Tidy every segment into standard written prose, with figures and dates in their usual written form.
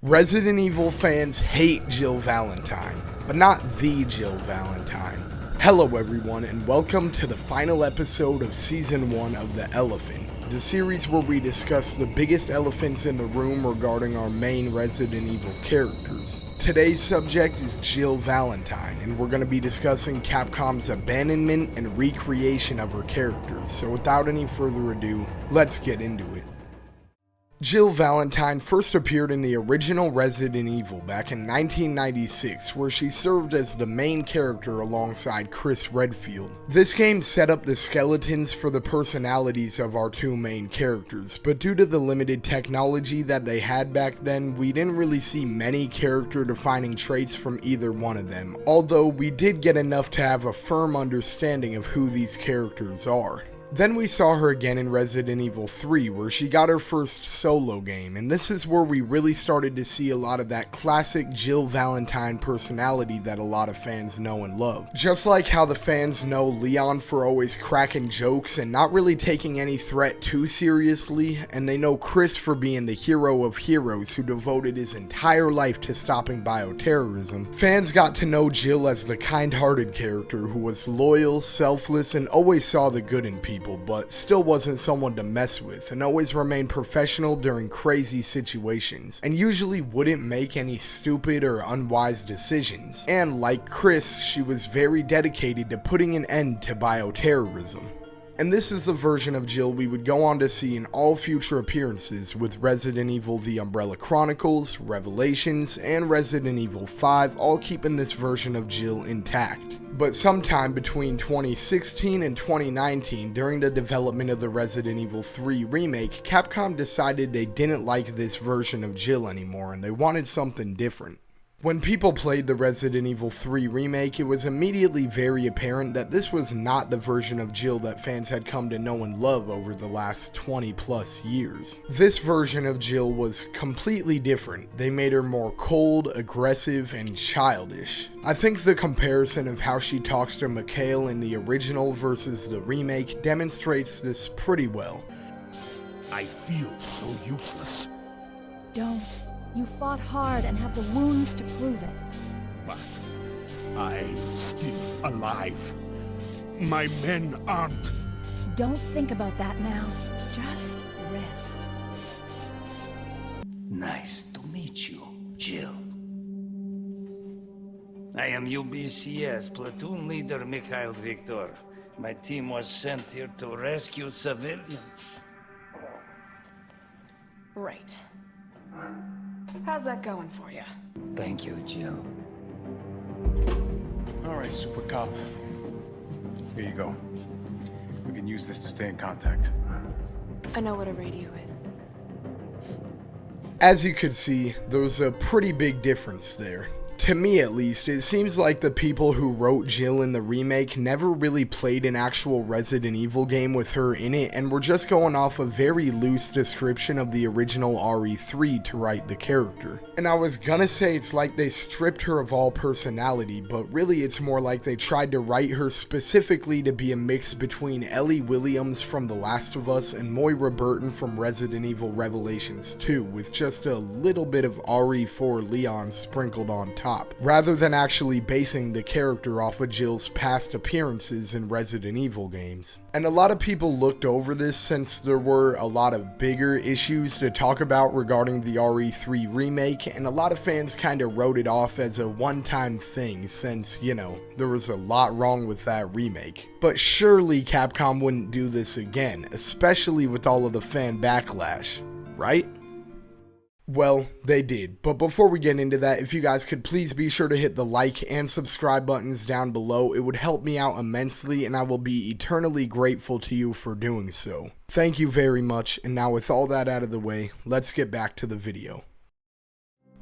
Resident Evil fans hate Jill Valentine, but not the Jill Valentine. Hello everyone, and welcome to the final episode of Season 1 of The Elephant, the series where we discuss the biggest elephants in the room regarding our main Resident Evil characters. Today's subject is Jill Valentine, and we're going to be discussing Capcom's abandonment and recreation of her characters, so without any further ado, let's get into it. Jill Valentine first appeared in the original Resident Evil back in 1996, where she served as the main character alongside Chris Redfield. This game set up the skeletons for the personalities of our two main characters, but due to the limited technology that they had back then, we didn't really see many character-defining traits from either one of them, although we did get enough to have a firm understanding of who these characters are. Then we saw her again in Resident Evil 3, where she got her first solo game, and this is where we really started to see a lot of that classic Jill Valentine personality that a lot of fans know and love. Just like how the fans know Leon for always cracking jokes and not really taking any threat too seriously, and they know Chris for being the hero of heroes who devoted his entire life to stopping bioterrorism, fans got to know Jill as the kind-hearted character who was loyal, selfless, and always saw the good in people, but still wasn't someone to mess with, and always remained professional during crazy situations, and usually wouldn't make any stupid or unwise decisions. And like Chris, she was very dedicated to putting an end to bioterrorism. And this is the version of Jill we would go on to see in all future appearances with Resident Evil The Umbrella Chronicles, Revelations, and Resident Evil 5 all keeping this version of Jill intact. But sometime between 2016 and 2019, during the development of the Resident Evil 3 remake, Capcom decided they didn't like this version of Jill anymore and they wanted something different. When people played the Resident Evil 3 remake, it was immediately very apparent that this was not the version of Jill that fans had come to know and love over the last 20 plus years. This version of Jill was completely different. They made her more cold, aggressive, and childish. I think the comparison of how she talks to Mikhail in the original versus the remake demonstrates this pretty well. I feel so useless. Don't. You fought hard and have the wounds to prove it. But I'm still alive. My men aren't. Don't think about that now. Just rest. Nice to meet you, Jill. I am UBCS platoon leader Mikhail Victor. My team was sent here to rescue civilians. Right. How's that going for you? Thank you, Jill. All right, Super Cop. Here you go. We can use this to stay in contact. I know what a radio is. As you could see, there was a pretty big difference there. To me at least, it seems like the people who wrote Jill in the remake never really played an actual Resident Evil game with her in it and were just going off a very loose description of the original RE3 to write the character. And I was gonna say it's like they stripped her of all personality, but really it's more like they tried to write her specifically to be a mix between Ellie Williams from The Last of Us and Moira Burton from Resident Evil Revelations 2, with just a little bit of RE4 Leon sprinkled on top, rather than actually basing the character off of Jill's past appearances in Resident Evil games. And a lot of people looked over this since there were a lot of bigger issues to talk about regarding the RE3 remake, and a lot of fans kinda wrote it off as a one-time thing since, you know, there was a lot wrong with that remake. But surely Capcom wouldn't do this again, especially with all of the fan backlash, right? Well, they did, but before we get into that, if you guys could please be sure to hit the like and subscribe buttons down below, it would help me out immensely and I will be eternally grateful to you for doing so. Thank you very much, and now with all that out of the way, let's get back to the video.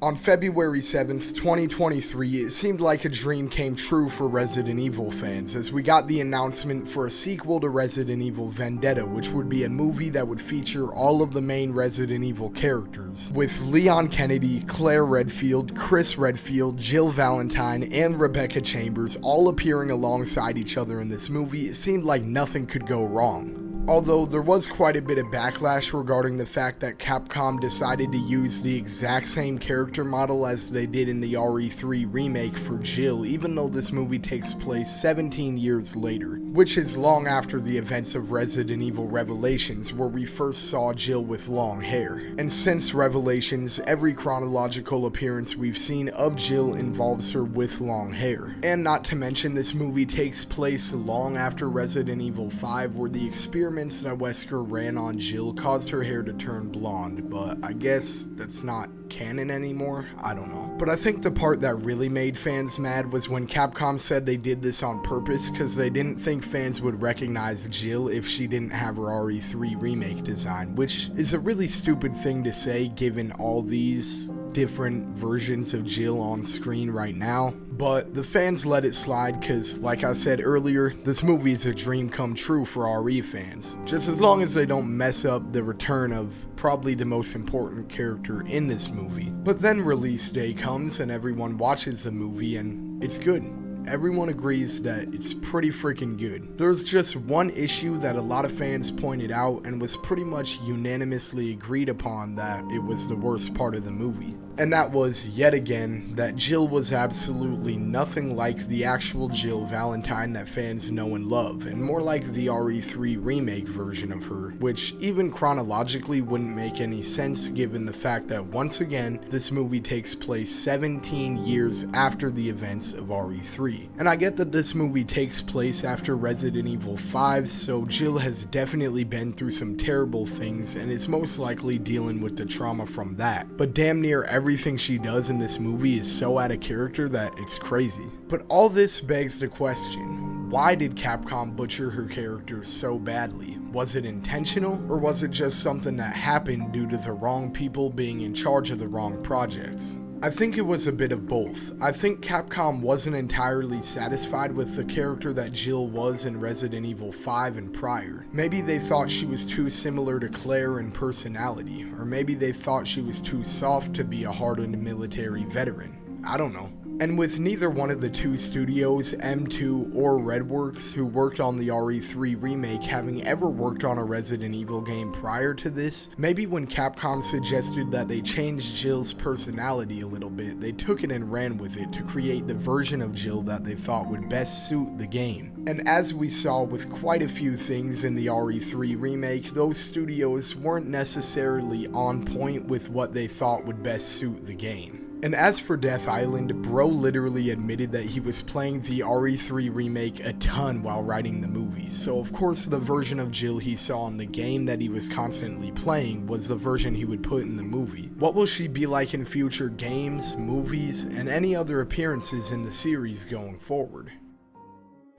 On February 7th, 2023, it seemed like a dream came true for Resident Evil fans as we got the announcement for a sequel to Resident Evil Vendetta, which would be a movie that would feature all of the main Resident Evil characters, with Leon Kennedy, Claire Redfield, Chris Redfield, Jill Valentine, and Rebecca Chambers all appearing alongside each other in this movie. It seemed like nothing could go wrong. Although there was quite a bit of backlash regarding the fact that Capcom decided to use the exact same character model as they did in the RE3 remake for Jill, even though this movie takes place 17 years later, which is long after the events of Resident Evil Revelations, where we first saw Jill with long hair. And since Revelations, every chronological appearance we've seen of Jill involves her with long hair. And not to mention, this movie takes place long after Resident Evil 5, where the experiments that Wesker ran on Jill caused her hair to turn blonde, but I guess that's not canon anymore. I don't know. But I think the part that really made fans mad was when Capcom said they did this on purpose because they didn't think fans would recognize Jill if she didn't have her RE3 remake design, which is a really stupid thing to say given all these different versions of Jill on screen right now. But the fans let it slide because, like I said earlier, this movie is a dream come true for RE fans. Just as long as they don't mess up the return of probably the most important character in this movie. But then release day comes and everyone watches the movie and it's good. Everyone agrees that it's pretty freaking good. There's just one issue that a lot of fans pointed out and was pretty much unanimously agreed upon that it was the worst part of the movie. And that was, yet again, that Jill was absolutely nothing like the actual Jill Valentine that fans know and love, and more like the RE3 remake version of her, which even chronologically wouldn't make any sense given the fact that once again, this movie takes place 17 years after the events of RE3. And I get that this movie takes place after Resident Evil 5, so Jill has definitely been through some terrible things and is most likely dealing with the trauma from that. But damn near everything she does in this movie is so out of character that it's crazy. But all this begs the question, why did Capcom butcher her character so badly? Was it intentional, or was it just something that happened due to the wrong people being in charge of the wrong projects? I think it was a bit of both. I think Capcom wasn't entirely satisfied with the character that Jill was in Resident Evil 5 and prior. Maybe they thought she was too similar to Claire in personality, or maybe they thought she was too soft to be a hardened military veteran. I don't know. And with neither one of the two studios, M2 or Redworks, who worked on the RE3 remake, having ever worked on a Resident Evil game prior to this, maybe when Capcom suggested that they change Jill's personality a little bit, they took it and ran with it to create the version of Jill that they thought would best suit the game. And as we saw with quite a few things in the RE3 remake, those studios weren't necessarily on point with what they thought would best suit the game. And as for Death Island, bro literally admitted that he was playing the RE3 remake a ton while writing the movie, so of course the version of Jill he saw in the game that he was constantly playing was the version he would put in the movie. What will she be like in future games, movies, and any other appearances in the series going forward?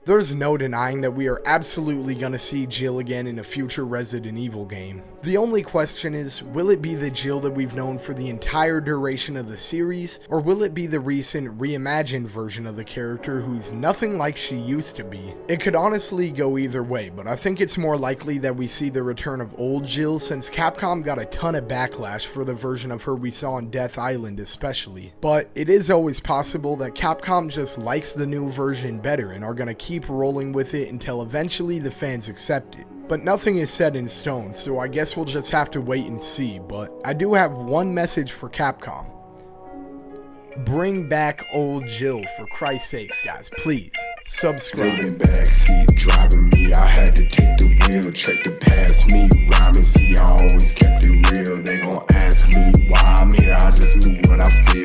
There's no denying that we are absolutely gonna see Jill again in a future Resident Evil game. The only question is, will it be the Jill that we've known for the entire duration of the series, or will it be the recent reimagined version of the character who's nothing like she used to be? It could honestly go either way, but I think it's more likely that we see the return of old Jill since Capcom got a ton of backlash for the version of her we saw on Death Island especially. But it is always possible that Capcom just likes the new version better and are gonna keep rolling with it until eventually the fans accept it. But nothing is set in stone, so I guess we'll just have to wait and see. But I do have one message for Capcom. Bring back old Jill, for Christ's sakes, guys. Please, subscribe. In backseat driving me, I had to take the wheel, check to pass me, rhyming, see I always kept it real. They gon' ask me why I'm here, I just do what I feel.